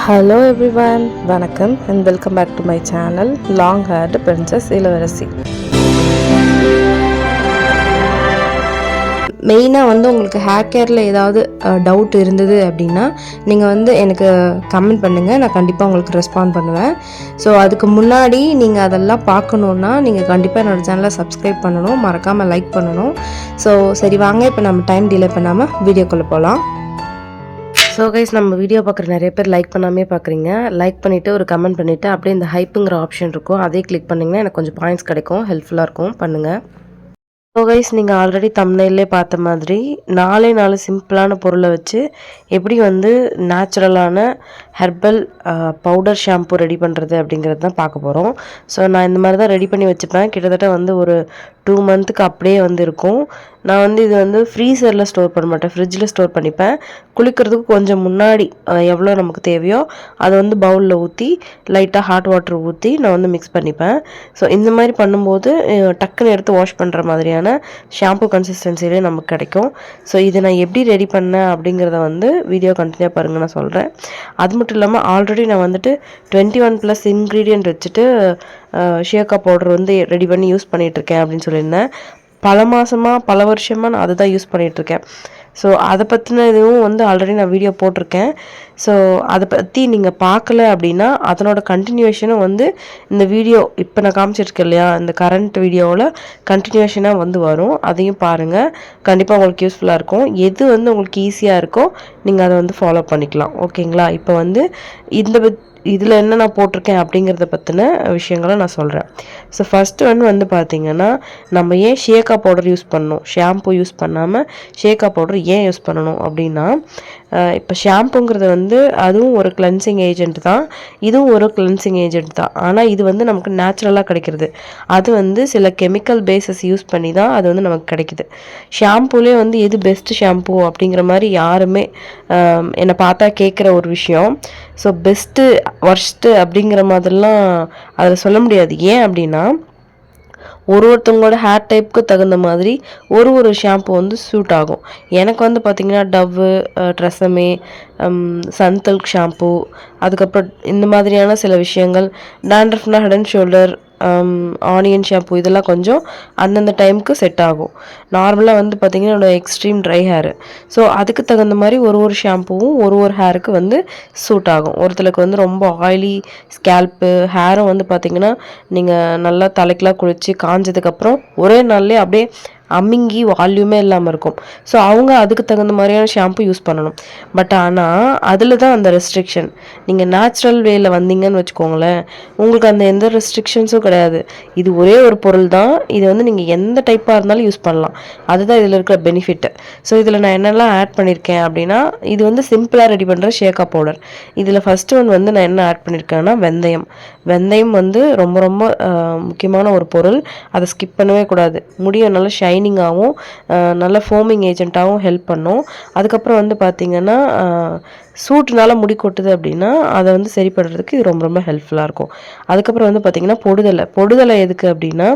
Hello everyone, வணக்கம் and welcome back to my channel Long Haired Princess இளவரசி. மெயினாக உங்களுக்கு ஹேர் கேரில் ஏதாவது டவுட் இருந்தது அப்படின்னா நீங்கள் எனக்கு கமெண்ட் பண்ணுங்கள், நான் கண்டிப்பாக உங்களுக்கு ரெஸ்பாண்ட் பண்ணுவேன். ஸோ அதுக்கு முன்னாடி நீங்கள் அதெல்லாம் பார்க்கணுன்னா நீங்கள் கண்டிப்பாக என்னோடய சேனலை சப்ஸ்கிரைப் பண்ணணும், மறக்காமல் லைக் பண்ணணும். ஸோ சரி வாங்க, இப்போ நம்ம டைம் டிலே பண்ணாமல் வீடியோக்குள்ளே போகலாம். ஸோ கைஸ், நம்ம வீடியோ பார்க்குற நிறைய பேர் லைக் பண்ணாமே பார்க்குறீங்க. லைக் பண்ணிவிட்டு ஒரு கமெண்ட் பண்ணிவிட்டு அப்படியே இந்த ஹைப்புங்கிற ஆப்ஷன் இருக்கும், அதே கிளிக் பண்ணிங்கன்னா எனக்கு கொஞ்சம் பாயிண்ட்ஸ் கிடைக்கும், ஹெல்ப்ஃபுல்லாக இருக்கும், பண்ணுங்கள். ஸோ கைஸ், நீங்கள் ஆல்ரெடி தம்ப்நெயிலே பார்த்த மாதிரி 4 சிம்பிளான பொருளை வச்சு எப்படி நேச்சுரலான ஹெர்பல் பவுடர் ஷாம்பு ரெடி பண்ணுறது அப்படிங்கிறது தான் பார்க்க போகிறோம். ஸோ நான் இந்த மாதிரி தான் ரெடி பண்ணி வச்சுப்பேன். கிட்டத்தட்ட ஒரு 2 மந்த்துக்கு அப்படியே இருக்கும். நான் இது ஃப்ரீசரில் ஸ்டோர் பண்ண மாட்டேன், ஃப்ரிட்ஜில் ஸ்டோர் பண்ணிப்பேன். குளிக்கிறதுக்கு கொஞ்சம் முன்னாடி எவ்வளோ நமக்கு தேவையோ அதை பவுலில் ஊற்றி லைட்டாக ஹாட் வாட்டர் ஊற்றி நான் மிக்ஸ் பண்ணிப்பேன். ஸோ இந்த மாதிரி பண்ணும்போது டக்குன்னு எடுத்து வாஷ் பண்ணுற மாதிரியான ஷாம்பு கன்சிஸ்டன்சிலே நமக்கு கிடைக்கும். ஸோ இதை நான் எப்படி ரெடி பண்ணேன் அப்படிங்கிறத வீடியோ கண்டினியூ பாருங்கள், நான் சொல்கிறேன். அது மட்டும் இல்லாமல் ஆல்ரெடி நான் 21+ இன்க்ரீடியன்ட் வச்சுட்டு ஷேக்கா பவுடர் ரெடி பண்ணி யூஸ் பண்ணிகிட்ருக்கேன் அப்படின்னு சொல்லியிருந்தேன். பல வருஷமாக நான் அதை தான் யூஸ் பண்ணிகிட்ருக்கேன். ஸோ அதை பற்றின இதுவும் ஆல்ரெடி நான் வீடியோ போட்டிருக்கேன். ஸோ அதை பற்றி நீங்கள் பார்க்கல அப்படின்னா அதனோட கண்டினியூஷனும் இந்த வீடியோ இப்போ நான் காமிச்சிருக்கேன் இல்லையா, இந்த கரண்ட் வீடியோவில் கண்டினியூஷனாக வரும். அதையும் பாருங்கள், கண்டிப்பாக உங்களுக்கு யூஸ்ஃபுல்லாக இருக்கும். எது உங்களுக்கு ஈஸியாக இருக்கோ நீங்கள் அதை ஃபாலோ பண்ணிக்கலாம். ஓகேங்களா? இப்போ இந்த இதில் என்ன நான் போட்டிருக்கேன் அப்படிங்கிறத பற்றின விஷயங்களை நான் சொல்கிறேன். ஸோ ஃபஸ்ட்டு பார்த்திங்கன்னா, நம்ம ஏன் ஷேக்கா பவுடர் யூஸ் பண்ணணும், ஷாம்பு யூஸ் பண்ணாமல் ஷேக்கா பவுடர் ஏன் யூஸ் பண்ணணும் அப்படின்னா, இப்போ ஷாம்புங்கிறது அதுவும் ஒரு கிளென்சிங் ஏஜென்ட் தான், இதுவும் ஒரு கிளென்சிங் ஏஜென்ட் தான். ஆனால் இது நமக்கு நேச்சுரலாக கிடைக்கிறது. அது சில கெமிக்கல் பேஸஸ் யூஸ் பண்ணி தான் அது நமக்கு கிடைக்குது. ஷாம்புலே எது பெஸ்ட் ஷாம்பு அப்படிங்கிற மாதிரி யாருமே என்னை பார்த்தா கேட்குற ஒரு விஷயம். ஸோ பெஸ்ட்டு ஒர்ஸ்ட்டு அப்படிங்கிற மாதிரிலாம் அதில் சொல்ல முடியாது. ஏன் அப்படின்னா, ஒருத்தவங்களோட ஹேர் டைப்புக்கு தகுந்த மாதிரி ஒரு ஷாம்பு சூட் ஆகும். எனக்கு பார்த்திங்கன்னா டவ்வு, ட்ரெஸ்ஸமே, சன்சில்க் ஷாம்பு, அதுக்கப்புறம் இந்த மாதிரியான சில விஷயங்கள், டாண்ட்ரஃப்னா head and shoulder, onion shampoo, இதெல்லாம் கொஞ்சம் அந்தந்த டைமுக்கு செட் ஆகும். நார்மலாக பார்த்திங்கன்னா என்னோடய எக்ஸ்ட்ரீம் ட்ரை ஹேரு. ஸோ அதுக்கு தகுந்த மாதிரி ஒரு ஷாம்புவும் ஒரு ஹேருக்கு சூட் ஆகும். ஒருத்தருக்கு ரொம்ப ஆயிலி ஸ்கேல்ப்பு ஹேரும் பார்த்திங்கன்னா நீங்கள் நல்லா தலைக்கெலாம் குளித்து காஞ்சதுக்கப்புறம் ஒரே நாள்லேயே அப்படியே அம்மிங்கி வால்யூமே இல்லாமல் இருக்கும். ஸோ அவங்க அதுக்கு தகுந்த மாதிரியான ஷாம்பு யூஸ் பண்ணணும். பட் ஆனால் அதில் தான் அந்த ரெஸ்ட்ரிக்ஷன். நீங்கள் நேச்சுரல் வேயில் வந்தீங்கன்னு வச்சுக்கோங்களேன், உங்களுக்கு அந்த எந்த ரெஸ்ட்ரிக்ஷன்ஸும் கிடையாது. இது ஒரே ஒரு பொருள் தான், இது நீங்கள் எந்த டைப்பாக இருந்தாலும் யூஸ் பண்ணலாம். அதுதான் இதில் இருக்கிற பெனிஃபிட்டு. ஸோ இதில் நான் என்னெல்லாம் ஆட் பண்ணியிருக்கேன் அப்படின்னா, இது சிம்பிளாக ரெடி பண்ணுற ஷேக்கா பவுடர். இதில் ஃபஸ்ட்டு நான் என்ன ஆட் பண்ணியிருக்கேன்னா வெந்தயம். வெந்தயம் ரொம்ப ரொம்ப முக்கியமான ஒரு பொருள், அதை ஸ்கிப் பண்ணவே கூடாது. முடியும் நல்லா ஷைனிங்காகவும் நல்ல ஃபோமிங் ஏஜென்ட்டாகவும் ஹெல்ப் பண்ணும். அதுக்கப்புறம் பார்த்திங்கன்னா சூட்டுனால முடி கொட்டுது அப்படின்னா அதை சரி பண்ணுறதுக்கு இது ரொம்ப ரொம்ப ஹெல்ப்ஃபுல்லாக இருக்கும். அதுக்கப்புறம் பார்த்திங்கன்னா பொடுதலை எதுக்கு அப்படின்னா,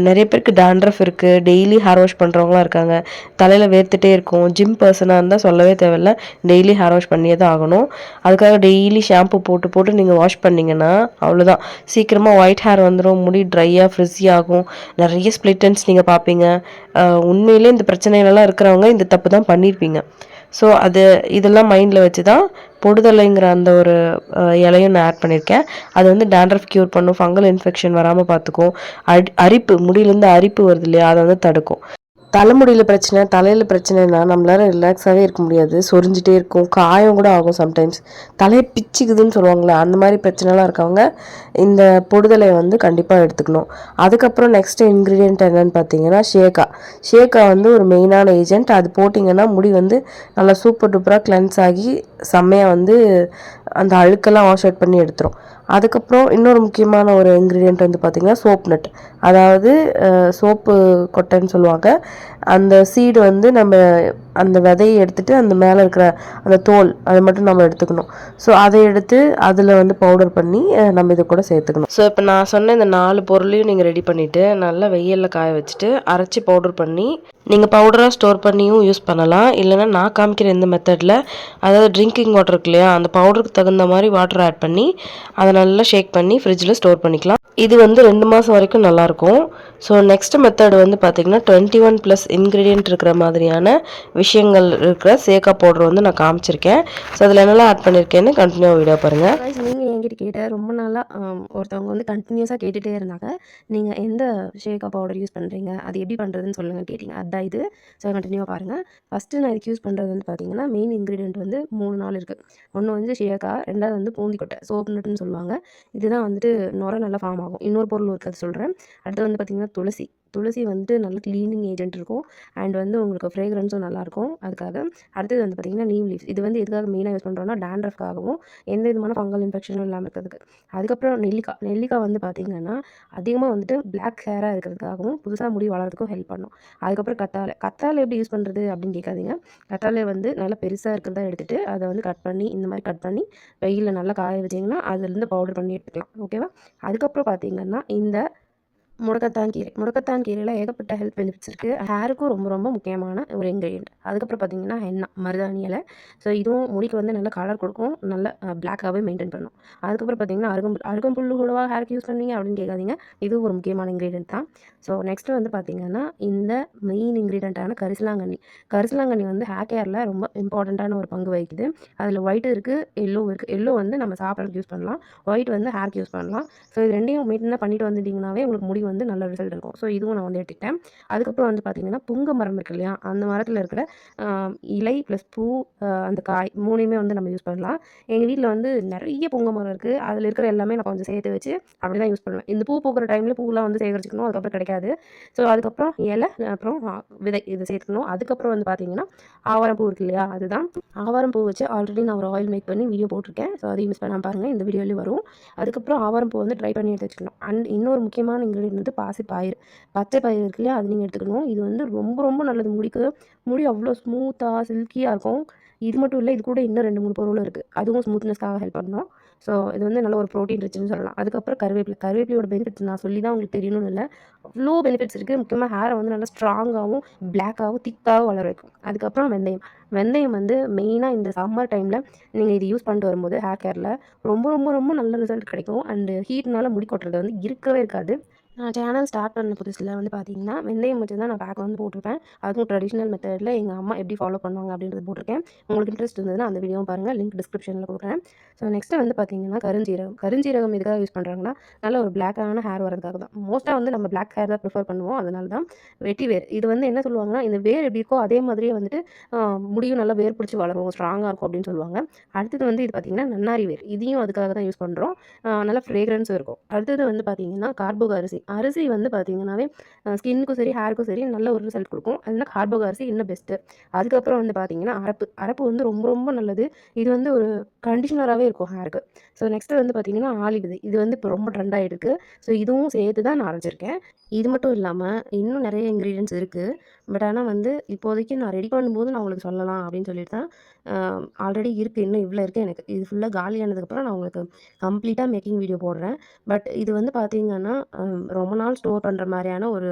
நிறைய பேருக்கு டாண்ட்ரஃப் இருக்குது, டெய்லி ஹேர் வாஷ் பண்ணுறவங்களாம் இருக்காங்க, தலையில் வேர்த்துட்டே இருக்கும். ஜிம் பர்சனாக இருந்தால் சொல்லவே தேவையில்லை, டெய்லி ஹேர் வாஷ் பண்ணியே தான் ஆகணும். அதுக்காக டெய்லி ஷாம்பு போட்டு நீங்கள் வாஷ் பண்ணிங்கன்னா அவ்வளோதான், சீக்கிரமாக ஒயிட் ஹேர் வந்துடும், முடி ட்ரையாக ஃப்ரிஸி ஆகும், நிறைய ஸ்ப்ளிட்டன்ஸ் நீங்கள் பார்ப்பீங்க. உண்மையிலே இந்த பிரச்சனைகளெல்லாம் இருக்கிறவங்க இந்த தப்பு தான் பண்ணியிருப்பீங்க. ஸோ இதெல்லாம் மைண்டில் வச்சு தான் பொடுதலைங்கிற அந்த ஒரு இலையும் நான் ஆட் பண்ணியிருக்கேன். அது டாண்ட்ரஃப் க்யூர் பண்ணும், ஃபங்கல் இன்ஃபெக்ஷன் வராமல் பார்த்துக்கும், அரிப்பு முடியிலேருந்து அரிப்பு வருது இல்லையா, அதை தடுக்கும். தலைமுடியில் பிரச்சனை, தலையில் பிரச்சனைனா நம்மளால ரிலாக்ஸாகவே இருக்க முடியாது, சொரிஞ்சிட்டே இருக்கும், காயம் கூட ஆகும், சம்டைம்ஸ் தலையை பிச்சுக்குதுன்னு சொல்லுவாங்களே, அந்த மாதிரி பிரச்சனைலாம் இருக்கவங்க இந்த பொடுதலை கண்டிப்பாக எடுத்துக்கணும். அதுக்கப்புறம் நெக்ஸ்ட் இன்க்ரீடியன்ட் என்னென்னு பார்த்தீங்கன்னா ஷேக்கா ஒரு மெயினான ஏஜென்ட். அது போட்டிங்கன்னா முடி நல்லா சூப்பர் டூப்பராக கிளென்ஸ் ஆகி செம்மையாக அந்த அழுக்கெல்லாம் வாஷ் அவுட் பண்ணி எடுத்துரும். அதுக்கப்புறம் இன்னொரு முக்கியமான ஒரு இன்க்ரீடியன்ட் பார்த்திங்கன்னா சோப் நட், அதாவது சோப்பு கொட்டைன்னு சொல்லுவாங்க. அந்த சீடு வந்து நம்ம அந்த விதையை எடுத்துட்டு அந்த மேலே இருக்கிற அந்த தோல் அதை மட்டும் நம்ம எடுத்துக்கணும். ஸோ அதை எடுத்து அதில் வந்து பவுடர் பண்ணி நம்ம இது கூட சேர்த்துக்கணும். ஸோ இப்போ நான் சொன்ன இந்த 4 பொருளையும் நீங்கள் ரெடி பண்ணிவிட்டு நல்லா வெயிலில் காய வச்சுட்டு அரைச்சி பவுடர் பண்ணி நீங்கள் பவுடராக ஸ்டோர் பண்ணியும் யூஸ் பண்ணலாம். இல்லைனா நான் காமிக்கிற இந்த மெத்தடில், அதாவது ட்ரிங்கிங் வாட்டர் இருக்கு இல்லையா, அந்த பவுடருக்கு தகுந்த மாதிரி வாட்டர் ஆட் பண்ணி அதை நல்லா ஷேக் பண்ணி ஃப்ரிட்ஜில் ஸ்டோர் பண்ணிக்கலாம். இது வந்து 2 மாதம் வரைக்கும் நல்லாயிருக்கும். ஸோ நெக்ஸ்ட் மெத்தட் வந்து பார்த்திங்கன்னா 21+ இன்க்ரீடியன்ட் இருக்கிற மாதிரியான விஷயங்கள் இருக்கிற சேக்கா பவுடர் வந்து நான் காமிச்சிருக்கேன். ஸோ அதில் என்னெல்லாம் ஆட் பண்ணியிருக்கேன்னு கண்டினியூவாக வீடியோ பாருங்கள். நீங்கள் என்கிட்ட கேட்ட ரொம்ப நாளாக ஒருத்தவங்க வந்து கண்டினியூஸாக கேட்டுகிட்டே இருந்தாங்க. நீங்கள் எந்த ஷேக்கா பவுடர் யூஸ் பண்ணுறீங்க, அது எப்படி பண்ணுறதுன்னு சொல்லுங்கள் கேட்டிங்க. அதுதான் இது. ஸோ கண்டினியூவாக பாருங்கள். ஃபஸ்ட்டு நான் இதுக்கு யூஸ் பண்ணுறது வந்து பார்த்திங்கன்னா மெயின் இன்க்ரீடியன்ட் வந்து 3 நாள் இருக்குது. ஒன்று வந்து ஷேக்கா, 2வது வந்து பூந்திக்கொட்டை, சோப் நட்டுன்னு சொல்லுவாங்க. இதுதான் வந்துட்டு நுரை நல்லா ஃபார்ம் ஆகும். இன்னொரு பொருள் இருக்கிறது சொல்கிறேன். அடுத்து வந்து பார்த்திங்கன்னா துளசி. துளசி வந்துட்டு நல்ல க்ளீனிங் ஏஜென்ட் இருக்கும். அண்ட் வந்து உங்களுக்கு ஃப்ரேக்ரன்ஸும் நல்லாயிருக்கும் அதுக்காக. அடுத்தது வந்து பார்த்திங்கன்னா நீம் லீவ்ஸ். இது வந்து எதுக்காக மெயினாக யூஸ் பண்ணுறோன்னா டேண்ட்ரஃப்காகவும் எந்த விதமான ஃபங்கல் இன்ஃபெக்ஷனும் இல்லாமல் இருக்கிறதுக்கு. அதுக்கப்புறம் நெல்லிக்காய். நெல்லிக்காய் வந்து பார்த்திங்கன்னா அதிகமாக வந்துட்டு பிளாக் ஹேராக இருக்கிறதுக்காகவும் புதுசாக முடி வளர்கிறதுக்கும் ஹெல்ப் பண்ணும். அதுக்கப்புறம் கத்தாழை. கத்தாழை எப்படி யூஸ் பண்ணுறது அப்படின்னு கேட்காதீங்க. கத்தாழை வந்து நல்லா பெருசாக இருக்கிறதா எடுத்துகிட்டு அதை வந்து கட் பண்ணி இந்த மாதிரி கட் பண்ணி வெயிலில் நல்லா காய வச்சிங்கன்னா அதுலேருந்து பவுடர் பண்ணி எடுத்துக்கலாம். ஓகேவா? அதுக்கப்புறம் பார்த்திங்கன்னா இந்த முடக்கத்தான் கீரை. முடக்கத்தான் கீரையில் ஏகப்பட்ட ஹெல்த் பெனிஃபிட்ஸ் இருக்குது. ஹேருக்கும் ரொம்ப ரொம்ப முக்கியமான ஒரு இன்க்ரீடியன்ட். அதுக்கப்புறம் பார்த்திங்கன்னா ஹென்னா, மருதாணி இலை. ஸோ இதுவும் முடிக்கு வந்து நல்ல கலர் கொடுக்கும், நல்ல பிளாக்காகவே மெயின்டைன் பண்ணும். அதுக்கப்புறம் பார்த்திங்கன்னா அருகம்புல். அருகம்புல் கூடவா ஹேருக்கு யூஸ் பண்ணுவீங்க அப்படின்னு கேட்காதீங்க. இதுவும் ஒரு முக்கியமான இன்க்ரீடியன்ட் தான். ஸோ நெக்ஸ்ட்டு வந்து பார்த்திங்கன்னா இந்த மெயின் இன்க்ரீடியண்ட்டான கரிசலாங்கண்ணி. கரிசலாங்கண்ணி வந்து ஹேர் கேரில் ரொம்ப இம்பார்ட்டண்ட்டான ஒரு பங்கு வகிக்குது. அதில் ஒயிட் இருக்குது, எல்லோ இருக்குது. எல்லோ வந்து நம்ம சாப்பிட்றதுக்கு யூஸ் பண்ணலாம், ஒயிட் வந்து ஹேருக்கு யூஸ் பண்ணலாம். ஸோ இது ரெண்டையும் மெயின்டைனாக பண்ணிட்டு வந்துட்டிங்கனாவே உங்களுக்கு முடி வந்து நல்ல ரிசல்ட் இருக்கும். ஸோ இதுவும் நான் வந்து எடுத்துக்கிட்டேன். அதுக்கப்புறம் வந்து பார்த்திங்கன்னா புங்க மரம் இருக்கு இல்லையா, அந்த மரத்தில் இருக்கிற இலை ப்ளஸ் பூ, அந்த காய் 3யுமே வந்து நம்ம யூஸ் பண்ணலாம். எங்கள் வீட்டில் வந்து நிறைய புங்க மரம் இருக்குது. அதில் இருக்கிற எல்லாமே நான் கொஞ்சம் சேர்த்து வச்சு அப்படி தான் யூஸ் பண்ணுவேன். இந்த பூ பூக்கிற டைமில் பூவெலாம் வந்து சேகரிச்சிக்கணும், அதுக்கப்புறம் கிடைக்காது. ஸோ அதுக்கப்புறம் இலை, அப்புறம் விதை இது சேர்த்துக்கணும். அதுக்கப்புறம் வந்து பார்த்திங்கன்னா ஆவாரம் பூ இருக்கு இல்லையா, அதுதான் ஆவாரம் பூ வச்சு ஆல்ரெடி நான் ஒரு ஆயில் மேக் பண்ணி வீடியோ போட்டிருக்கேன். ஸோ அதையும் மிஸ் பண்ணாமல் பாருங்கள், இந்த வீடியோலேயும் வரும். அதுக்கப்புறம் ஆவாரம் பூ வந்து ட்ரை பண்ணி எடுத்து வச்சுக்கணும். அண்ட் இன்னொரு முக்கியமான இன்க்ரீடியன்ட் வந்து பாசிப்பயிறு. பச்சை பயிறு இருக்கு இல்லையா, அது நீங்கள் எடுத்துக்கணும். இது வந்து ரொம்ப ரொம்ப நல்லது முடிக்கு. முடி அவ்வளோ ஸ்மூத்தாக சில்கியாக இருக்கும். இது மட்டும் இல்லை, இது கூட இன்னும் 2, 3 பொருளும் இருக்குது. அதுவும் ஸ்மூத்னஸ்க்காக ஹெல்ப் பண்ணும். ஸோ இது வந்து நல்ல ஒரு ப்ரோட்டீன் ரிச்சுன்னு சொல்லலாம். அதுக்கப்புறம் கருவேப்பிலை. கருவேப்பிலையோட பெனிஃபிட்ஸ் நான் சொல்லி தான் உங்களுக்கு தெரியணும்னு இல்லை, அவ்வளோ பெனிஃபிட்ஸ் இருக்குது. முக்கியமாக ஹேரை வந்து நல்லா ஸ்ட்ராங்காகவும் பிளாக்காகவும் திக்காகவும் வளர வைக்கும். அதுக்கப்புறம் வெந்தயம். வெந்தயம் வந்து மெயினாக இந்த சம்மர் டைமில் நீங்கள் இது யூஸ் பண்ணிட்டு வரும்போது ஹேர் கேரில் ரொம்ப ரொம்ப ரொம்ப நல்ல ரிசல்ட் கிடைக்கும். அண்டு ஹீட்னால முடி கொட்டுறது வந்து இருக்கவே இருக்காது. நான் சேனல் ஸ்டார்ட் பண்ண புதுசில் வந்து பார்த்தீங்கன்னா வெந்தயம் வச்சு தான் நான் பேக் வந்து போட்டிருப்பேன். அதுவும் ட்ரெடிஷ்னல் மெத்தடில் எங்கள் அம்மா எப்படி ஃபாலோ பண்ணுவாங்க அப்படின்றது போட்டிருக்கேன். உங்களுக்கு இன்ட்ரெஸ்ட் இருந்ததுன்னா அந்த வீடியோவும் பாருங்கள், லிங்க் டிஸ்கிரிப்ஷனில் கொடுக்குறேன். ஸோ நெக்ஸ்ட்டு வந்து பார்த்தீங்கன்னா கருஞ்சீரகம். கருஞ்சீரகம் எதுக்காக யூஸ் பண்ணுறாங்கன்னா நல்ல ஒரு பிளாக்கான ஹேர் வரதுக்காக தான். மோஸ்ட்டாக வந்து நம்ம பிளாக் ஹேர் தான் ப்ரிஃபர் பண்ணுவோம். அதனால தான் வெட்டி வேர். இது வந்து என்ன சொல்லுவாங்கன்னா, இந்த வேர் எப்படி இருக்கோ அதே மாதிரியே வந்துட்டு முடியும் நல்லா வேர் பிடிச்சி வளரும், ஸ்ட்ராங்காக இருக்கும் அப்படின்னு சொல்லுவாங்க. அடுத்தது வந்து இது பார்த்திங்கன்னா நன்னாரி வேர். இதையும் அதுக்காக தான் யூஸ் பண்ணுறோம். நல்லா ஃப்ரேக்ரன்ஸும் இருக்கும். அடுத்தது வந்து பார்த்திங்கன்னா கார்போக அரிசி. அரிசி வந்து பார்த்திங்கன்னாவே ஸ்கின்னுக்கும் சரி ஹேருக்கும் சரி நல்ல ஒரு ரிசல்ட் கொடுக்கும். அதனால் கார்போக அரிசி இன்னும் பெஸ்ட்டு. அதுக்கப்புறம் வந்து பார்த்திங்கன்னா அரப்பு. அரப்பு வந்து ரொம்ப ரொம்ப நல்லது. இது வந்து ஒரு கண்டிஷ்னராகவே இருக்கும் ஹேருக்கு. ஸோ நெக்ஸ்ட்டு வந்து பார்த்திங்கன்னா ஆளி விதை. இது வந்து இப்போ ரொம்ப ட்ரெண்ட் ஆகிருக்கு. ஸோ இதுவும் சேர்த்து தான் நான் அரைச்சிருக்கேன். இது மட்டும் இல்லாமல் இன்னும் நிறைய இன்க்ரீடியன்ட்ஸ் இருக்குது. பட் ஆனால் வந்து இப்போதைக்கு நான் ரெடி பண்ணும்போது நான் உங்களுக்கு சொல்லலாம் அப்படின்னு சொல்லிட்டு தான் ஆல்ரெடி இருக்குது, இன்னும் இவ்வளோ இருக்குது எனக்கு. இது ஃபுல்லாக காலியானதுக்கப்புறம் நான் உங்களுக்கு கம்ப்ளீட்டாக மேக்கிங் வீடியோ போடுறேன். பட் இது வந்து பார்த்திங்கன்னா ரொம்ப நாள் ஸ்டோர் பண்ணுற மாதிரியான ஒரு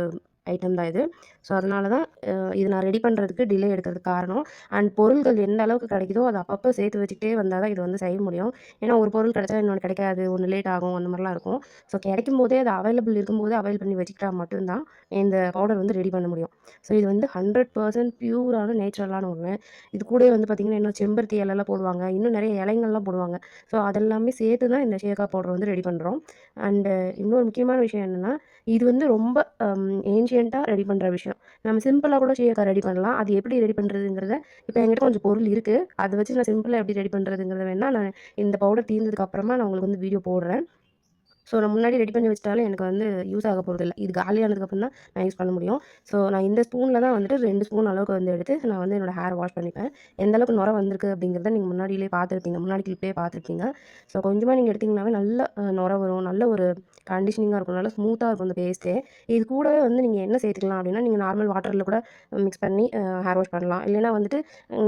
ஐட்டம் தான் இது. ஸோ அதனால தான் இது நான் ரெடி பண்ணுறதுக்கு டிலே எடுக்கிறதுக்கு காரணம். அண்ட் பொருட்கள் எந்த அளவுக்கு கிடைக்குதோ அதை அப்பப்போ சேர்த்து வச்சுக்கிட்டே வந்தால் தான் இது வந்து செய்ய முடியும். ஏன்னா ஒரு பொருள் கிடைச்சா இன்னொன்று கிடைக்காது, ஒன்று லேட் ஆகும், அந்த மாதிரிலாம் இருக்கும். ஸோ கிடைக்கும் போதே அது அவைலபிள் இருக்கும்போதே அவைல் பண்ணி வச்சுக்கிட்டா மட்டும்தான் இந்த பவுடர் வந்து ரெடி பண்ண முடியும். ஸோ இது வந்து 100% பியூரான நேச்சுரலான ஒன்று. இது கூட வந்து பார்த்திங்கன்னா இன்னும் செம்பருத்தி இலைலாம் போடுவாங்க, இன்னும் நிறைய இலைங்கள்லாம் போடுவாங்க. ஸோ அதெல்லாமே சேர்த்து தான் இந்த ஷேக்கா பவுடர் வந்து ரெடி பண்ணுறோம். அண்டு இன்னொரு முக்கியமான விஷயம் என்னென்னா, இது வந்து ரொம்ப ஏன்ஷியண்ட்டாக ரெடி பண்ணுற விஷயம். நம்ம சிம்பிளாக கூட ஷேக்கா ரெடி பண்ணலாம். அது எப்படி ரெடி பண்ணுறதுங்கிறத இப்போ என்கிட்ட கொஞ்சம் பொருள் இருக்குது, அதை வச்சு நான் சிம்பிளாக எப்படி ரெடி பண்ணுறதுங்கிறத வேணால் நான் இந்த பவுடர் தீர்ந்ததுக்கு அப்புறமா நான் உங்களுக்கு வந்து வீடியோ போடுறேன். ஸோ நான் முன்னாடி ரெடி பண்ணி வச்சுட்டாலும் எனக்கு வந்து யூஸ் ஆக போகிறதில்ல. இது காலியானதுக்கப்புறம் தான் நான் யூஸ் பண்ண முடியும். ஸோ நான் இந்த ஸ்பூனில் தான் வந்துட்டு 2 ஸ்பூன் அளவுக்கு வந்து எடுத்து நான் வந்து என்னோட ஹேர் வாஷ் பண்ணிப்பேன். எந்த அளவுக்கு நுரை வந்திருக்கு அப்படிங்கிறத நீங்கள் முன்னாடியிலே பார்த்துருப்பீங்க. முன்னாடி கிளிப்லேயே பார்த்துருப்பீங்க. ஸோ கொஞ்சமாக நீங்கள் எடுத்தீங்கன்னாவே நல்ல நுரை வரும். நல்ல ஒரு கண்டிஷனிங்காக இருக்கும். நல்லா ஸ்மூத்தாக இருக்கும் அந்த பேஸ்ட்டே. இது கூடவே வந்து நீங்கள் என்ன சேர்த்துக்கலாம் அப்படின்னா, நீங்கள் நார்மல் வாட்டரில் கூட மிக்ஸ் பண்ணி ஹேர் வாஷ் பண்ணலாம். இல்லைனா வந்துட்டு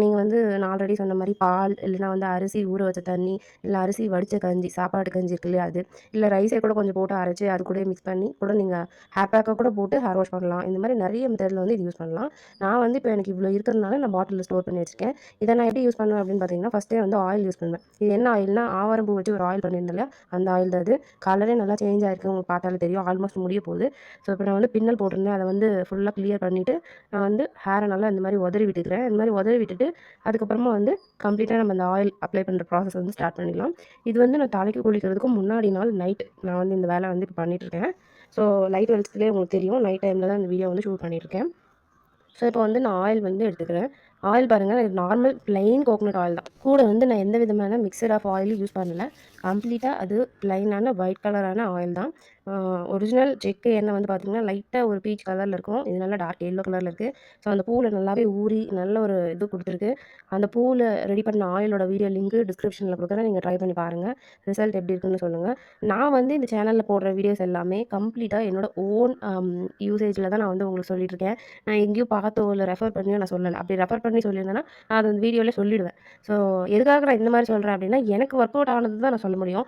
நீங்கள் வந்து நான் ஆல்ரெடி சொன்ன மாரி பால், இல்லைனா வந்து அரிசி ஊற வச்ச தண்ணி, இல்ல அரிசி வடித்த கஞ்சி, சாப்பாடு கஞ்சி இருக்கு இல்லையா அது, இல்லை ரைஸை கூட கொஞ்சம் போட்டு அரைச்சு அது கூட மிக்ஸ் பண்ணி கூட நீங்கள் ஹேர் பேக்கை கூட போட்டு ஹேர் வாஷ் பண்ணலாம். இந்த மாதிரி நிறைய மெத்தடில் வந்து இது யூஸ் பண்ணலாம். நான் வந்து இப்போ எனக்கு இவ்வளோ இருக்கிறதுனால நான் பாட்டிலில் ஸ்டோர் பண்ணி வச்சிருக்கேன். இதை நான் எப்படி யூஸ் பண்ணுவேன் அப்படின்னு பார்த்தீங்கன்னா, ஃபஸ்ட்டே வந்து ஆயில் யூஸ் பண்ணுவேன். இது என்ன ஆயில்னா, ஆவாரம் பூ வச்சு ஒரு ஆயில் பண்ணியிருந்தேன் இல்லையா, அந்த ஆயில் தான் அது. கலரே நல்லா சேஞ்ச் ஆயிருக்கு, உங்களுக்கு பார்த்தாலே தெரியும். ஆல்மோஸ்ட் முடிய போகுது. ஸோ இப்போ நான் வந்து பின்னல் போட்டிருந்தேன், அதை வந்து ஃபுல்லாக கிளியர் பண்ணிவிட்டு நான் வந்து ஹேரை நல்லா இந்த மாதிரி உதறி விட்டுக்கிறேன். இந்த மாதிரி உதறி விட்டுட்டு அதுக்கப்புறமா வந்து கம்ப்ளீட்டாக நம்ம அந்த ஆயில் அப்ளை பண்ணுற ப்ராசஸ் வந்து ஸ்டார்ட் பண்ணிடலாம். இது வந்து நான் தலைக்கு குளிக்கிறதுக்கு முன்னாடி நாள் நைட்டு நான் வந்து இந்த வேலை வந்து இப்போ பண்ணிகிட்ருக்கேன். ஸோ லைட் வெளிச்சத்துலேயே உங்களுக்கு தெரியும், நைட் டைமில் தான் இந்த வீடியோ வந்து ஷூட் பண்ணியிருக்கேன். ஸோ இப்போ வந்து நான் ஆயில் வந்து எடுத்துக்கிறேன். ஆயில் பாருங்கள், இது நார்மல் ப்ளைன் கோகனட் ஆயில் தான். கூட வந்து நான் எந்த விதமான மிக்சர் ஆஃப் ஆயிலும் யூஸ் பண்ணல. கம்ப்ளீட்டாக அது ப்ளைனான ஒயிட் கலரான ஆயில் தான். ஒரிஜினல் செக்கு எண்ணெய் வந்து பார்த்திங்கன்னா லைட்டாக ஒரு பீச் கலரில் இருக்கும். இது நல்லா டார்க் எல்லோ கலரில் இருக்குது. ஸோ அந்த பூவில் நல்லாவே ஊறி நல்ல ஒரு இது கொடுத்துருக்கு. அந்த பூவில் ரெடி பண்ண ஆயிலோட வீடியோ லிங்க்கு டிஸ்கிரிப்ஷனில் கொடுக்குறேன். நீங்கள் ட்ரை பண்ணி பாருங்கள். ரிசல்ட் எப்படி இருக்குன்னு சொல்லுங்கள். நான் வந்து இந்த சேனலில் போடுற வீடியோஸ் எல்லாமே கம்ப்ளீட்டாக என்னோட ஓன் யூசேஜில் தான் நான் வந்து உங்களுக்கு சொல்லிட்டுருக்கேன். நான் எங்கேயும் பார்த்தோ இல்லை ரெஃபர் பண்ணியோ நான் சொல்லலை. அப்படி ரெஃபர் பண்ணி சொல்லியிருந்தேன்னா நான் அதை வீடியோவில் சொல்லிவிடுவேன். ஸோ எதுக்காக நான் இந்த மாதிரி சொல்கிறேன் அப்படின்னா, எனக்கு ஒர்க் அவுட் ஆனது தான் நான் சொல்ல முடியும்.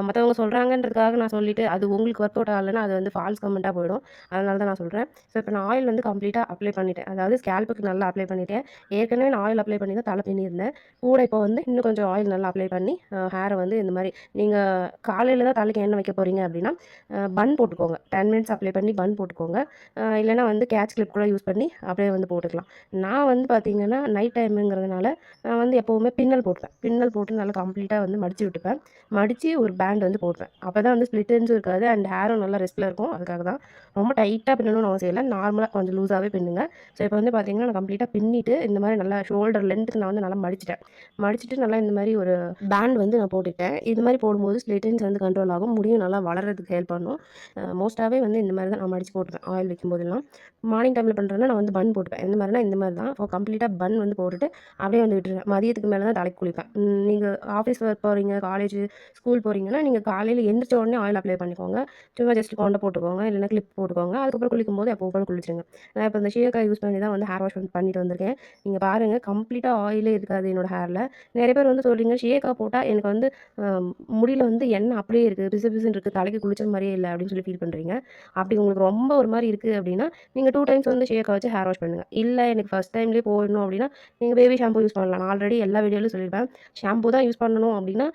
மற்றவங்க சொல்கிறாங்கன்றதுக்காக நான் சொல்லிவிட்டு அது உங்களுக்கு ஒர்க் அவுட் ஆகலைன்னா அது வந்து ஃபால்ஸ் கமெண்ட்டாக போயிடும். அதனால தான் நான் சொல்கிறேன். ஸோ இப்போ நான் ஆயில் வந்து கம்ப்ளீட்டாக அப்ளை பண்ணிட்டேன். அதாவது ஸ்கேல்ப்புக்கு நல்லா அப்ளை பண்ணிட்டேன். ஏற்கனவே நான் ஆயில் அப்ளை பண்ணி தான் தலை பின்னியிருந்தேன். கூட இப்போ வந்து இன்னும் கொஞ்சம் ஆயில் நல்லா அப்ளை பண்ணி ஹேரை வந்து இந்த மாதிரி நீங்கள் காலையில் தான் தலைக்கு எண்ணெய் வைக்க போகிறீங்க அப்படின்னா பன் போட்டுக்கோங்க. 10 மினிட்ஸ் அப்ளை பண்ணி பன் போட்டுக்கோங்க. இல்லைனா வந்து கேட்ச் கிளிப் கூட யூஸ் பண்ணி அப்படியே வந்து போட்டுக்கலாம். நான் வந்து பார்த்திங்கன்னா நைட் டைமுங்கிறதுனால நான் வந்து எப்போவுமே பின்னல் போட்டுப்பேன். பின்னல் போட்டு நல்லா கம்ப்ளீட்டாக வந்து மடித்து விட்டுப்பேன். மடித்து ஒரு பேண்ட் வந்து போட்டுப்பேன். அப்போ தான் வந்து ஸ்ப்ளிட் எண்ட்ஸும் இருக்காது அண்ட் ஹேரும் நல்லா ரெஸ்ட்டில் இருக்கும். அதுக்காக தான். ரொம்ப டைட்டாக பின்னணும்னு அவசியம் இல்லை. நார்மலாக கொஞ்சம் லூஸாகவே பின்னுங்க. ஸோ இப்போ வந்து பார்த்திங்கன்னா நான் கம்ப்ளீட்டாக பின்னிட்டு இந்த மாதிரி நல்லா ஷோல்டர் லென்த்துக்கு நான் வந்து நல்லா மடிச்சிட்டேன். மடிச்சிட்டு நல்லா இந்த மாதிரி ஒரு பேண்ட் வந்து நான் போட்டுட்டேன். இது மாதிரி போடும்போது ஸ்ப்ளிட் எண்ட்ஸ் வந்து கண்ட்ரோல் ஆகும். முடியும் நல்லா வளர்கிறதுக்கு ஹெல்ப் பண்ணும். மோஸ்ட்டாகவே வந்து இந்த மாதிரி தான் நான் மடித்து போட்டுப்பேன் ஆயில் வைக்கும்போதெல்லாம். மார்னிங் டைமில் பண்ணுறேன்னா நான் வந்து பன் போட்டுப்பேன். எந்த மாதிரினா இந்த மாதிரி தான். இப்போ கம்ப்ளீட்டாக பன் வந்து போட்டுட்டு அப்படியே வந்து விட்டுருவேன். மதியத்துக்கு மேலே தான் தலைக்கு குளிப்பேன். நீங்கள் ஆஃபீஸ் ஒர்க் போகிறீங்க, காலேஜ், ஸ்கூல் போகிறீங்கன்னா நீங்கள் காலையில் எந்திரிச்ச உடனே ஆயில் அப்ளை பண்ணிக்கோங்க. சும்மா ஜஸ்ட் கொண்ட போட்டுக்கோங்க, இல்லைனா கிளிப் போட்டுக்கோங்க. அதுக்கப்புறம் குளிக்கும்போது எப்போ போல குளிச்சிருங்க. நான் இப்போ இந்த சீயக்காய் யூஸ் பண்ணி தான் வந்து ஹேர் வாஷ் பண்ணிட்டு வந்திருக்கேன். நீங்கள் பாருங்கள், கம்ப்ளீட்டாக ஆயிலே இருக்காது என்னோட ஹேரில். நிறைய பேர் வந்து சொல்கிறீங்க சீயக்காய் போட்டால் எனக்கு வந்து முடியில வந்து எண்ணெய் அப்படியே இருக்குது, பிசு பிசுன்னு இருக்குது, தலைக்கு குளிச்ச மாதிரியே இல்லை அப்படின்னு சொல்லி ஃபீல் பண்ணுறீங்க. அப்படி உங்களுக்கு ரொம்ப ஒரு மாதிரி இருக்குது அப்படின்னா நீங்கள் 2 டைம்ஸ் வந்து சீயக்காய் வச்சு ஹேர் வாஷ் பண்ணுங்கள். இல்லை எனக்கு ஃபஸ்ட் டைம்லேயே போயிடணும் அப்படின்னா நீங்கள் பேபி ஷாம்பு யூஸ் பண்ணலாம். நான் ஆல்ரெடி எல்லா வீடியோலையும் சொல்லியிருப்பேன். ஷாம்பு தான் யூஸ் பண்ணணும் அப்படின்னா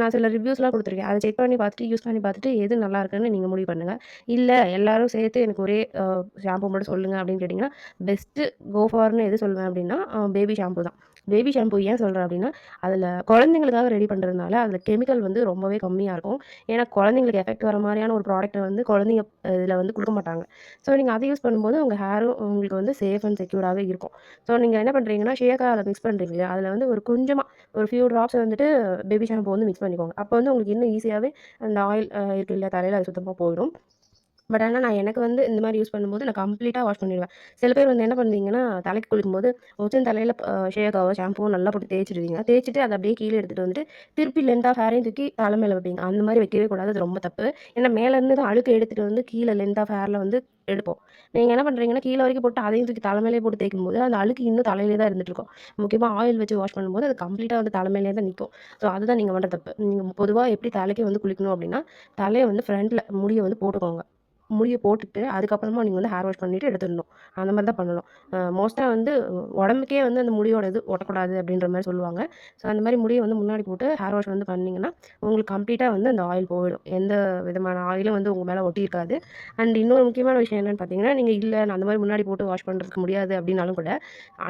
நான் சில ரிவ்யூஸ்லாம் கொடுத்துருக்கேன். அதை செக் பண்ணி பார்த்துட்டு யூஸ் பண்ணி பார்த்துட்டு எது நல்லா இருக்குன்னு நீங்கள் முடிவு பண்ணுங்கள். இல்லை எல்லாரும் சேர்த்து எனக்கு ஒரே ஷாம்பு மட்டும் சொல்லுங்கள் அப்படின்னு கேட்டிங்கன்னா, பெஸ்ட்டு கோ ஃபார்னு எது சொல்லுவேன் அப்படின்னா பேபி ஷாம்பு தான். பேபி ஷாம்பு ஏன் சொல்கிறேன் அப்படின்னா, அதில் குழந்தைங்களுக்காக ரெடி பண்ணுறதுனால அதில் கெமிக்கல் வந்து ரொம்பவே கம்மியாக இருக்கும். ஏன்னா குழந்தைங்களுக்கு எஃபெக்ட் வர மாதிரியான ஒரு ப்ராடக்ட்டை வந்து குழந்தைங்க இதில் வந்து கொடுக்க மாட்டாங்க. ஸோ நீங்கள் அதை யூஸ் பண்ணும்போது உங்கள் ஹேரும் உங்களுக்கு வந்து சேஃப் அண்ட் செக்யூர்டாகவே இருக்கும். ஸோ நீங்கள் என்ன பண்ணுறீங்கன்னா, ஷேக்காய் அதில் மிக்ஸ் பண்ணுறீங்க இல்லையா, அதில் வந்து ஒரு கொஞ்சமாக ஒரு ஃபியூ ட்ராப்ஸ் வந்துட்டு பேபி ஷாம்பு வந்து மிக்ஸ் பண்ணிக்கோங்க. அப்போ வந்து உங்களுக்கு இன்னும் ஈஸியாகவே அந்த ஆயில் இருக்கு இல்லையா தலையில், அது சுத்தமாக போயிடும். பட் ஆனால் நான் எனக்கு வந்து இந்த மாதிரி யூஸ் பண்ணும்போது நான் கம்ப்ளீட்டாக வாஷ் பண்ணிடுவேன். சில பேர் வந்து என்ன பண்ணுவீங்கன்னா, தலைக்கு குளிக்கும்போது ஒரிஜினல் தலையில் ஷேக்காவோ ஷாம்புவோ நல்லா போட்டு தேய்ச்சிடுவீங்க. தேய்ச்சிட்டு அதை அப்படியே கீழே எடுத்துகிட்டு வந்துட்டு திருப்பி லென்த்தாக ஹேரையும் தூக்கி தலை மேலே வைப்பீங்க. அந்த மாதிரி வைக்கவே கூடாது. அது ரொம்ப தப்பு. ஏன்னா மேலேருந்து தான் அழுக்கு எடுத்துகிட்டு வந்து கீழே லென்த் ஆஃப் ஹேரில் வந்து எடுப்போம். நீங்கள் என்ன பண்ணுறீங்கன்னா, கீழே வரைக்கும் போட்டு அதையும் தூக்கி தலை மேலேயே போட்டு தேய்க்கும்போது அந்த அழுக்கு இன்னும் தலையிலே தான் இருந்துட்டு இருக்கும். முக்கியமாக ஆயில் வச்சு வாஷ் பண்ணும்போது அது கம்ப்ளீட்டாக வந்து தலை மேலேயே தான் நிற்கும். ஸோ அதுதான் நீங்கள் பண்ணுற தப்பு. நீங்கள் பொதுவாக எப்படி தலைக்கு வந்து குளிக்கணும் அப்படின்னா, தலையை வந்து ஃப்ரண்ட்டில் முடியை வந்து போட்டுக்கோங்க. முடிய போட்டுட்டு அதுக்கப்புறமா நீங்கள் வந்து ஹேர் வாஷ் பண்ணிவிட்டு எடுத்துடணும். அந்த மாதிரி தான் பண்ணணும். மோஸ்ட்டாக வந்து உடம்புக்கே வந்து அந்த முடியோட இது ஒட்டக்கூடாது அப்படின்ற மாதிரி சொல்லுவாங்க. ஸோ அந்த மாதிரி முடியை வந்து முன்னாடி போட்டு ஹேர் வாஷ் வந்து பண்ணிங்கன்னா உங்களுக்கு கம்ப்ளீட்டாக வந்து அந்த ஆயில் போயிடும். எந்த விதமான ஆயிலும் வந்து உங்கள் மேலே ஒட்டியிருக்காது. அண்ட் இன்னொரு முக்கியமான விஷயம் என்னென்னு பார்த்தீங்கன்னா, நீங்கள் இல்லை நான் அந்த மாதிரி முன்னாடி போட்டு வாஷ் பண்ணுறதுக்கு முடியாது அப்படின்னாலும் கூட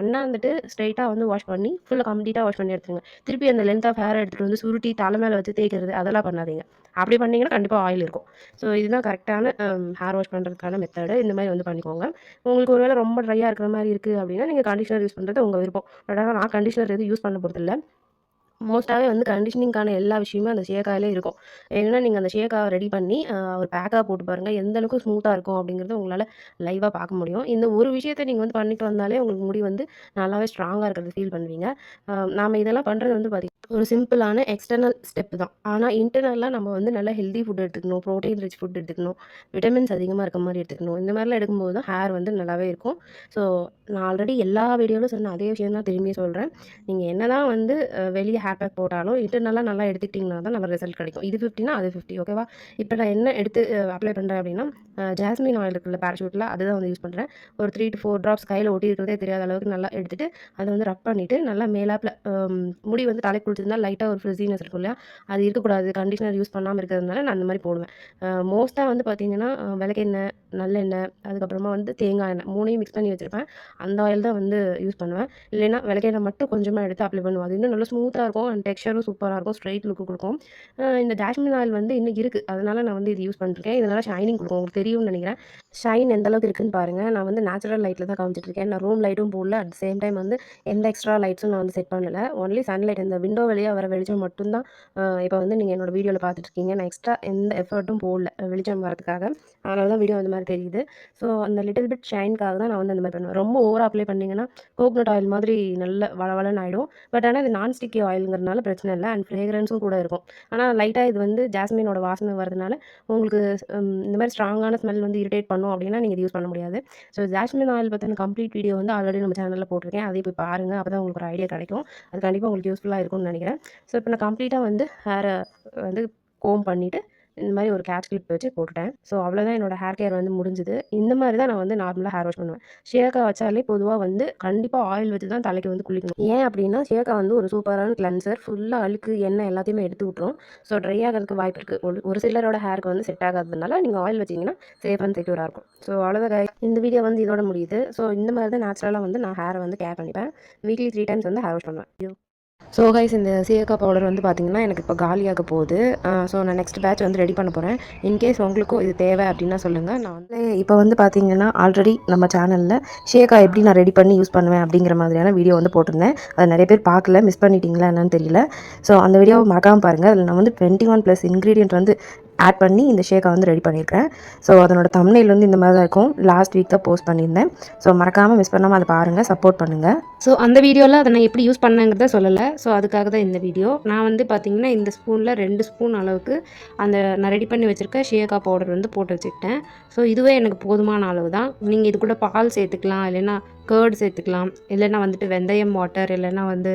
அண்ணாந்துட்டு ஸ்ட்ரைட்டாக வந்து வாஷ் பண்ணி ஃபுல்லாக கம்ப்ளீட்டாக வாஷ் பண்ணி எடுத்துருங்க. திருப்பி அந்த லென்த் ஆஃப் ஹேர் எடுத்துகிட்டு வந்து சுருட்டி தலை மேலே வச்சு தேய்க்கிறது அதெல்லாம் பண்ணாதீங்க. அப்படி பண்ணிங்கன்னா கண்டிப்பாக ஆயில் இருக்கும். ஸோ இதுதான் கரெக்டான ஹேர் வாஷ் பண்ணுறதுக்கான மெத்தடு. இந்த மாதிரி வந்து பண்ணிக்கோங்க. உங்களுக்கு ஒருவேளை ரொம்ப ட்ரையாக இருக்கிற மாதிரி இருக்குது அப்படின்னா நீங்கள் கண்டிஷனர் யூஸ் பண்ணுறது உங்கள் விருப்பம். பட் ஆனால் நான் கண்டிஷனர் எதுவும் யூஸ் பண்ண போகிறதில்ல. மோஸ்ட்டாவே வந்து கண்டிஷனிங்க்கான எல்லா விஷயமுமே அந்த ஷேக்காயிலே இருக்கும். என்னன்னா, நீங்க அந்த ஷேக்காவ ரெடி பண்ணி ஒரு பேக்கா போட்டு பாருங்க. எந்த அளவுக்கு ஸ்மூத்தா இருக்கும் அப்படிங்கிறத உங்களால லைவா பார்க்க முடியும். இந்த ஒரு விஷயத்த நீங்க வந்து பண்ணிட்டு வந்தாலே உங்களுக்கு முடி வந்து நல்லாவே ஸ்ட்ராங்கா இருக்கிறத ஃபீல் பண்ணுவீங்க. நாம இதெல்லாம் பண்றது வந்து பார்த்தீங்கன்னா, ஒரு சிம்பிளான எக்ஸ்டர்னல் ஸ்டெப் தான். ஆனா இன்டர்னலா நம்ம வந்து நல்லா ஹெல்தி ஃபுட் எடுத்துக்கணும். புரோட்டீன் ரிச் ஃபுட் எடுத்துக்கணும். விட்டமின்ஸ் அதிகமா இருக்க மாரி எடுத்துக்கணும். இந்த மாரிலாம் எடுக்கும்போது தான் ஹேர் வந்து நல்லாவே இருக்கும். ஸோ நான் ஆல்ரெடி எல்லா வீடியோவிலும் சொன்ன அதே விஷயம் தான் திரும்பியும் சொல்றேன். நீங்க என்னதான் வந்து வெளிய ஹேர் பேக் போட்டாலும், இன்டர்னலா நல்லா எடுத்துக்கிட்டீங்கன்னா தான் நல்ல ரிசல்ட் கிடைக்கும். இது 50னா அது 50 ஓகேவா? இப்ப நான் என்ன எடுத்து அப்ளை பண்றேன் அப்டின்னா, ஜாஸ்மின் ஆயில் இருக்குல்ல பேராசூட்ல அதுதான் வந்து யூஸ் பண்றேன். ஒரு 3 to 4 ட்ராப்ஸ் கையில ஒட்டி இருக்கிறதே தெரியாத அளவுக்கு நல்லா எடுத்துட்டு, அத வந்து ரப் பண்ணிட்டு, நல்லா மேலாப்ல முடி வந்து தலைக்கு குளிச்சிருந்தா லைட்டா ஒரு ஃப்ரிஸினஸ் இருக்கும் இல்லையா? அது இருக்கக்கூடாது. கண்டிஷனர் யூஸ் பண்ணாம இருக்கிறதுனால நான் அந்த மாரி போடுவேன். மோஸ்ட்டா வந்து பார்த்தீங்கன்னா, விளக்கெண்ணெய், நல்லெண்ணெய், அதுக்கப்புறமா வந்து தேங்காய் எண்ணெய் 3யும் மிக்ஸ் பண்ணி வச்சிருப்பேன். அந்த ஆயில் தான் வந்து யூஸ் பண்ணுவேன். இல்லைன்னா விளக்கெண்ணெய் மட்டும் கொஞ்சமா எடுத்து அப்ளை பண்ணுவேன். அது இன்னும் நல்லா ஸ்மூத்தா இருக்கும். அண்ட் டெக்ஸ்சரும் சூப்பரா இருக்கும். ஸ்ட்ரெயிட் லுக் குடுக்கும். இந்த ஜாஸ்மின் ஆயில் வந்து இன்னும் இருக்கு. அதனால நான் வந்து இது யூஸ் பண்ணிட்டுருக்கேன். இது நல்லா ஷைனிங் குடுக்கும். உங்களுக்கு தெரியும்னு நெனைக்கிறேன். ஷைன் எந்த அளவுக்கு இருக்குன்னு பாருங்க. நான் வந்து நேச்சுரல் லைட்ல தான் காமிச்சிட்டுருக்கேன். நான் ரூம் லைட்டும் போடல. அட் த சேம் டைம் வந்து எந்த எக்ஸ்ட்ரா லைட்ஸும் நான் வந்து செட் பண்ணல. ஒன்லி சன்லைட் இந்த விண்டோ வழியா வர வெளிச்சம் மட்டும் தான் இப்ப வந்து நீங்க என்னோட வீடியோல பார்த்துட்டுருக்கீங்க. நான் எக்ஸ்ட்ரா எந்த எஃபர்ட்டும் போடல. வெளிச்சம் வரதுக்காக. அதனால தான் வீடியோ அந்த மாரி தெரியுது. ஸோ அந்த லிட்டில் பிட் ஷைன்க்காக தான் நான் வந்து அந்த மாரி பண்ணுவேன். ரொம்ப ஓவரா அப்ளை பண்ணீங்கன்னா, கோகனட் ஆயில் மாதிரி நல்ல வழவழன்னு ஆயிடும். பட் ஆனா இது நான் ஸ்டிக்கி ஆயில்ங்கிறதுனால பிரச்சனை இல்ல. அண்ட் ஃப்ரேக்ரன்ஸும் கூட இருக்கும். ஆனா லைட்டா இது வந்து ஜாஸ்மினோட வாசனை வரதுனால, உங்களுக்கு இந்த மாரி ஸ்ட்ராங்கான ஸ்மெல் வந்து இரிட்டேட் பண்ணும் அப்டின்னா, நீங்க இது யூஸ் பண்ண முடியாது. ஸோ ஜாஸ்மின் ஆயில் பத்தின கம்ப்ளீட் வீடியோ வந்து ஆல்ரெடி நம்ம சேனல்ல போட்டிருக்கேன். அதையும் போய் பாருங்க. அப்பதான் உங்களுக்கு ஒரு ஐடியா கிடைக்கும். அது கண்டிப்பா உங்களுக்கு யூஸ்ஃபுல்லா இருக்கும்னு நெனைக்கிறேன். ஸோ இப்ப நான் கம்ப்ளீட்டா வந்து ஹேர வந்து கோம்ப் பண்ணிட்டு, இந்த மாரி ஒரு கேட்ச் கிளிப் வச்சு போட்டுட்டேன். ஸோ அவ்வளோதான் என்னோட ஹேர் கேர் வந்து முடிஞ்சுது. இந்த மாரி தான் நான் வந்து நார்மலா ஹேர் வாஷ் பண்ணுவேன். ஷியாக்கா வச்சாலே பொதுவா வந்து கண்டிப்பா ஆயில் வச்சு தான் தலைக்கு வந்து குளிக்கணும். ஏன் அப்டின்னா, ஷியாக்கா வந்து ஒரு சூப்பரான கிளென்சர். ஃபுல்லா அழுக்கு, எண்ணெய் எல்லாத்தையுமே எடுத்து விட்டுரும். ஸோ ட்ரை ஆகறதுக்கு வாய்ப்பு இருக்கு. ஒரு சிலரோட ஹேருக்கு வந்து செட் ஆகாததுனால, நீங்க ஆயில் வச்சீங்கன்னா சேஃப் அண்ட் செக்யூரா இருக்கும். ஸோ அவ்வளோதான் கைஸ். இந்த வீடியோ வந்து இதோட முடியுது. ஸோ இந்த மாரி தான் நேச்சுரலா வந்து நான் ஹேர வந்து கேர் பண்ணிப்பேன். வீக்லி 3 டைம்ஸ் வந்து ஹேர் வாஷ் பண்ணுவேன். ஸோ கைஸ் இந்த சீயக்காய் பவுடர் வந்து பார்த்திங்கன்னா எனக்கு இப்போ காலியாக போகுது. ஸோ நான் நெக்ஸ்ட் பேட்ச் வந்து ரெடி பண்ண போகிறேன். இன்கேஸ் உங்களுக்கும் இது தேவை அப்படின்னா சொல்லுங்கள். நான் வந்து இப்போ வந்து பார்த்திங்கன்னா ஆல்ரெடி நம்ம சேனலில் சீயக்காய் எப்படி நான் ரெடி பண்ணி யூஸ் பண்ணுவேன் அப்படிங்கிற மாதிரியான வீடியோ வந்து போட்டிருந்தேன். அதை நிறைய பேர் பார்க்கல, மிஸ் பண்ணிட்டீங்களா என்னன்னு தெரியல. ஸோ அந்த வீடியோவை மறக்காமல் பாருங்கள். அதில் நான் வந்து 21+ இன்க்ரீடியன்ட் வந்து ஆட் பண்ணி இந்த ஷேக்கை வந்து ரெடி பண்ணியிருக்கேன். ஸோ அதனோட தம்ப்நெயில் வந்து இந்த மாதிரி தான் இருக்கும். லாஸ்ட் வீக் தான் போஸ்ட் பண்ணியிருந்தேன். ஸோ மறக்காமல் மிஸ் பண்ணாமல் அதை பாருங்கள், சப்போர்ட் பண்ணுங்கள். ஸோ அந்த வீடியோவில் அதை நான் எப்படி யூஸ் பண்ணேங்கிறத சொல்லலை. ஸோ அதுக்காக தான் இந்த வீடியோ. நான் வந்து பார்த்திங்கன்னா இந்த ஸ்பூனில் 2 ஸ்பூன் அளவுக்கு அந்த நான் ரெடி பண்ணி வச்சுருக்க ஷியாக்காய் பவுடர் வந்து போட்டு வச்சுக்கிட்டேன். ஸோ இதுவே எனக்கு போதுமான அளவு தான். நீங்கள் இது கூட பால் சேர்த்துக்கலாம், இல்லைன்னா கர்ட் சேர்த்துக்கலாம், இல்லைன்னா வந்துட்டு வெந்தயம் வாட்டர், இல்லைன்னா வந்து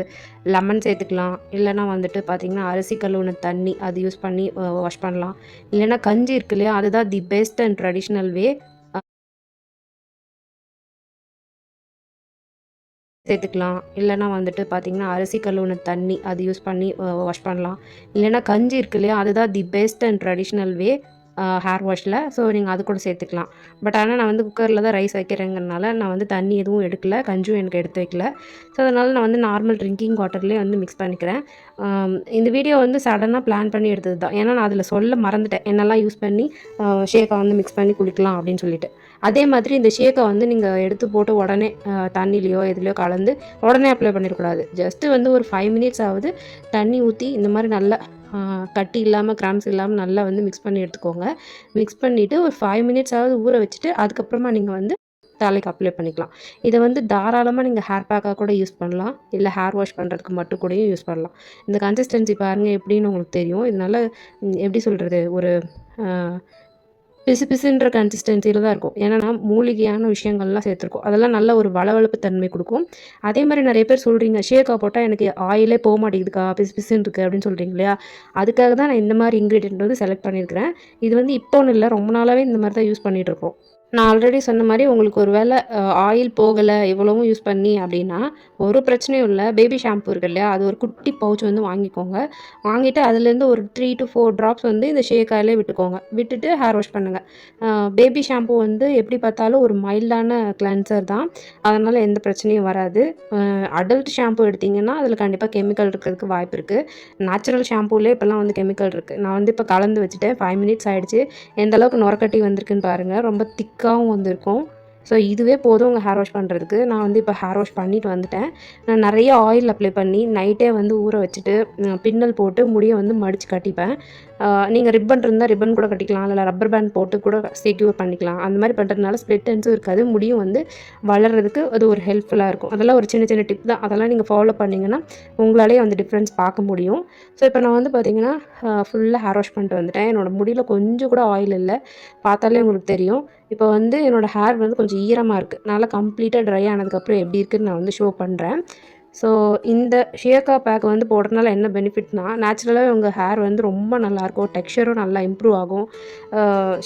லெமன் சேர்த்துக்கலாம், இல்லைன்னா வந்துட்டு பார்த்திங்கன்னா அரிசி கழுவுன தண்ணி அது யூஸ் பண்ணி வாஷ் பண்ணலாம். இல்லைன்னா கஞ்சி இருக்கு இல்லையா, அதுதான் தி பெஸ்ட் அண்ட் ட்ரெடிஷ்னல் வே. சேர்த்துக்கலாம். இல்லைன்னா வந்துட்டு பார்த்திங்கன்னா அரிசி கழுவுன தண்ணி அது யூஸ் பண்ணி வாஷ் பண்ணலாம். இல்லைன்னா கஞ்சி இருக்கு இல்லையா, அதுதான் the best and traditional way hair வாஷில். ஸோ நீங்கள் அது கூட சேர்த்துக்கலாம். பட் ஆனால் நான் வந்து குக்கரில் தான் ரைஸ் வைக்கிறேங்கிறனால நான் வந்து தண்ணி எதுவும் எடுக்கல, கஞ்சும் எனக்கு எடுத்து வைக்கல. ஸோ அதனால் நான் வந்து நார்மல் ட்ரிங்கிங் வாட்டர்லேயே வந்து மிக்ஸ் பண்ணிக்கிறேன். இந்த வீடியோ வந்து சடனாக பிளான் பண்ணி எடுத்தது தான். ஏன்னா நான் அதில் சொல்ல மறந்துட்டேன் என்னெல்லாம் யூஸ் பண்ணி ஷேக்கை வந்து மிக்ஸ் பண்ணி குடிக்கலாம் அப்படின்னு சொல்லிட்டு. அதே மாதிரி இந்த ஷேக்கை வந்து நீங்கள் எடுத்து போட்டு உடனே தண்ணிலையோ எதுலையோ கலந்து உடனே அப்ளை பண்ணிடக்கூடாது. ஜஸ்ட்டு வந்து ஒரு 5 மினிட்ஸ் ஆகுது தண்ணி ஊற்றி இந்த மாதிரி நல்லா கட்டி இல்லாமல் கிராம்ஸ் இல்லாமல் நல்லா வந்து மிக்ஸ் பண்ணி எடுத்துக்கோங்க. மிக்ஸ் பண்ணிவிட்டு ஒரு 5 மினிட்ஸ் ஆகுது ஊற வச்சுட்டு அதுக்கப்புறமா நீங்கள் வந்து தலைக்கு அப்ளை பண்ணிக்கலாம். இதை வந்து தாராளமாக நீங்கள் ஹேர் பேக்காக கூட யூஸ் பண்ணலாம், இல்லை ஹேர் வாஷ் பண்ணுறதுக்கு மட்டும் கூடயும் யூஸ் பண்ணலாம். இந்த கன்சிஸ்டன்சி பாருங்கள் எப்படின்னு உங்களுக்கு தெரியும். இதனால எப்படி சொல்கிறது, ஒரு பிசு பிசுன்ற கன்சிஸ்டன்சியில் தான் இருக்கும். ஏன்னா மூலிகையான விஷயங்கள்லாம் சேர்த்துருக்கோம். அதெல்லாம் நல்ல ஒரு வளவளப்பு தன்மை கொடுக்கும். அதே மாதிரி நிறைய பேர் சொல்கிறீங்க ஷேக்காக போட்டால் எனக்கு ஆயிலே போக மாட்டேங்குதுக்கா, பிசு பிசுன்னு இருக்குது அப்படின்னு சொல்கிறீங்க இல்லையா. அதுக்காக தான் நான் இந்த மாதிரி இன்க்ரீடியன்ட் வந்து செலக்ட் பண்ணியிருக்கிறேன். இது வந்து இப்போன்னு இல்லை, ரொம்ப நாளாகவே இந்த மாதிரி தான் யூஸ் பண்ணிகிட்ருக்கோம். நான் ஆல்ரெடி சொன்ன மாதிரி உங்களுக்கு ஒரு வேளை ஆயில் போகலை இவ்வளவும் யூஸ் பண்ணி அப்படின்னா ஒரு பிரச்சனையும் இல்லை. பேபி ஷாம்பு இருக்கு இல்லையா, அது ஒரு குட்டி பவுச் வந்து வாங்கிக்கோங்க. வாங்கிட்டு அதுலேருந்து ஒரு 3 to 4 ட்ராப்ஸ் வந்து இந்த ஷேக் ஆயிலே விட்டுக்கோங்க. விட்டுட்டு ஹேர் வாஷ் பண்ணுங்கள். பேபி ஷாம்பு வந்து எப்படி பார்த்தாலும் ஒரு மைல்டான கிளென்சர் தான், அதனால் எந்த பிரச்சனையும் வராது. அடல்ட் ஷாம்பு எடுத்திங்கன்னா அதில் கண்டிப்பாக கெமிக்கல் இருக்கிறதுக்கு வாய்ப்பு இருக்குது. நேச்சுரல் ஷாம்பூலே இப்போல்லாம் வந்து கெமிக்கல் இருக்குது. நான் வந்து இப்போ கலந்து வச்சுட்டேன். 5 மினிட்ஸ் ஆகிடுச்சு. எந்த அளவுக்கு நுரக்கட்டி வந்திருக்குன்னு பாருங்கள். ரொம்ப திக்காகவும் வந்திருக்கும். ஸோ இதுவே போதும் உங்கள் ஹேர் வாஷ் பண்ணுறதுக்கு. நான் வந்து இப்போ ஹேர் வாஷ் பண்ணிட்டு வந்துட்டேன். நான் நிறைய ஆயில் அப்ளை பண்ணி நைட்டே வந்து ஊற வச்சுட்டு பின்னல் போட்டு முடியை வந்து மடித்து கட்டிப்பேன். நீங்கள் ரிப்பன் இருந்தால் ரிப்பன் கூட கட்டிக்கலாம், இல்லை ரப்பர் பேண்ட் போட்டு கூட செக்யூர் பண்ணிக்கலாம். அந்த மாதிரி பண்ணுறதுனால ஸ்ப்ளிட் எண்ட்ஸும் இருக்காது, முடியும் வந்து வளர்கிறதுக்கு அது ஒரு ஹெல்ப்ஃபுல்லாக இருக்கும். அதெல்லாம் ஒரு சின்ன சின்ன டிப் தான். அதெல்லாம் நீங்கள் ஃபாலோ பண்ணிங்கன்னா உங்களாலேயே வந்து டிஃப்ரென்ஸ் பார்க்க முடியும். ஸோ இப்போ நான் வந்து பார்த்திங்கன்னா ஃபுல்லாக ஹேர் வாஷ் பண்ணிட்டு வந்துட்டேன். என்னோடய முடியில் கொஞ்சம் கூட ஆயில் இல்லை, பார்த்தாலே உங்களுக்கு தெரியும். இப்போ வந்து என்னோடய ஹேர் வந்து கொஞ்சம் ஈரமாக இருக்குது. நல்லா கம்ப்ளீட்டாக ட்ரை ஆனதுக்கப்புறம் எப்படி இருக்குதுன்னு நான் வந்து ஷோ பண்ணுறேன். ஸோ இந்த ஷியக்கா பேக் வந்து போடுறதுனால என்ன பெனிஃபிட்னால், நேச்சுரலாகவே உங்கள் ஹேர் வந்து ரொம்ப நல்லாயிருக்கும், டெக்ஸ்சரும் நல்லா இம்ப்ரூவ் ஆகும்.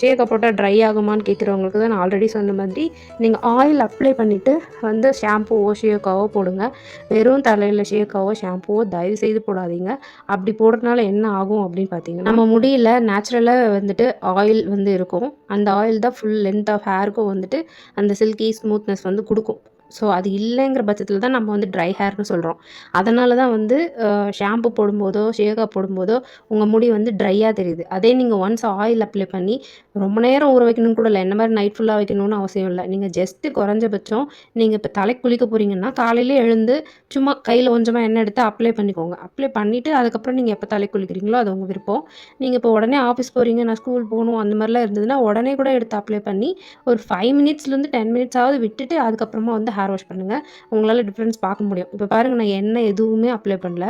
ஷியக்கா போட்டால் ட்ரை ஆகுமான்னு கேட்குறவங்களுக்கு தான் நான் ஆல்ரெடி சொன்ன மாதிரி நீங்கள் ஆயில் அப்ளை பண்ணிவிட்டு வந்து ஷாம்புவோ ஷியக்காவோ போடுங்க. வெறும் தலையில் ஷியக்காவோ ஷாம்புவோ தயவு செய்து போடாதீங்க. அப்படி போடுறதுனால என்ன ஆகும் அப்படின்னு பார்த்தீங்கன்னா, நம்ம முடியல நேச்சுரலாக வந்துட்டு ஆயில் வந்து இருக்கும். அந்த ஆயில் தான் ஃபுல் லென்த் ஆஃப் ஹேருக்கும் வந்துட்டு அந்த சில்கி ஸ்மூத்னஸ் வந்து கொடுக்கும். ஸோ அது இல்லைங்கிற பட்சத்தில் தான் நம்ம வந்து ட்ரை ஹேர்னு சொல்கிறோம். அதனால தான் வந்து ஷாம்பு போடும்போதோ ஷியக்கா போடும்போதோ உங்கள் முடி வந்து ட்ரையாக தெரியுது. அதே நீங்கள் ஒன்ஸ் ஆயில் அப்ளை பண்ணி ரொம்ப நேரம் ஊற வைக்கணும்னு கூட இல்லை, என்ன மாதிரி நைட் ஃபுல்லாக வைக்கணும்னு அவசியம் இல்லை. நீங்கள் ஜஸ்ட்டு குறைஞ்சபட்சம் நீங்கள் இப்போ தலைக்கு குளிக்க போகிறீங்கன்னா காலையிலே எழுந்து சும்மா கையில் கொஞ்சமாக எண்ணெய் எடுத்து அப்ளை பண்ணிக்கோங்க. அப்ளை பண்ணிவிட்டு அதுக்கப்புறம் நீங்கள் எப்போ தலைக்கு குளிக்கிறீங்களோ அது உங்கள் விருப்பம். நீங்கள் இப்போ உடனே ஆஃபீஸ் போகிறீங்க, நான் ஸ்கூல் போகணும் அந்த மாதிரிலாம் இருந்ததுன்னா உடனே கூட எடுத்து அப்ளை பண்ணி ஒரு 5 மினிட்ஸ்லேருந்து 10 மினிட்ஸாவது விட்டுட்டு அதுக்கப்புறமா வந்து ஹேர் வாஷ் பண்ணுங்கள். உங்களால் டிஃப்ரென்ஸ் பார்க்க முடியும். இப்போ பாருங்கள், நான் எண்ணெய் எதுவுமே அப்ளை பண்ணல,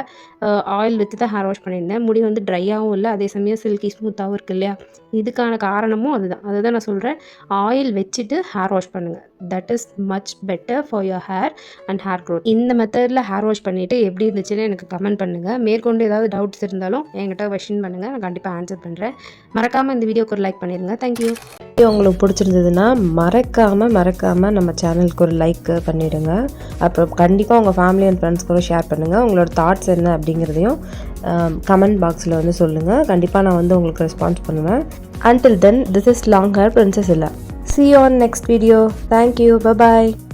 ஆயில் வச்சு தான் ஹேர் வாஷ் பண்ணியிருந்தேன். முடி வந்து ட்ரையாகவும் இல்லை, அதே சமயம் சில்கி ஸ்மூத்தாகவும் இருக்குது இல்லையா? இதுக்கான காரணமும் அதுதான் நான் சொல்கிறேன். ஆயில் வச்சுட்டு ஹேர் வாஷ் பண்ணுங்கள். That is much better for your hair and hair growth. இந்த மெத்தடில் ஹேர் வாஷ் பண்ணிவிட்டு எப்படி இருந்துச்சுன்னு எனக்கு கமெண்ட் பண்ணுங்கள். மேற்கொண்டு ஏதாவது டவுட்ஸ் இருந்தாலும் என்கிட்ட கொஸ்டின் பண்ணுங்கள், நான் கண்டிப்பாக ஆன்சர் பண்ணுறேன். மறக்காமல் இந்த வீடியோக்கு ஒரு லைக் பண்ணிடுங்க. தேங்க்யூ. வீடியோ உங்களுக்கு பிடிச்சிருந்ததுன்னா மறக்காமல் நம்ம சேனலுக்கு ஒரு லைக் பண்ணிவிடுங்க. அப்புறம் கண்டிப்பாக உங்கள் ஃபேமிலி அண்ட் ஃப்ரெண்ட்ஸ் கூட ஷேர் பண்ணுங்கள். உங்களோட தாட்ஸ் என்ன அப்படிங்கிறதையும் கமெண்ட் பாக்ஸில் வந்து சொல்லுங்கள். கண்டிப்பாக நான் வந்து உங்களுக்கு ரெஸ்பான்ஸ் பண்ணுவேன். Until then, this is Long Hair Princess Illa. See you on next video. Thank you. Bye-bye.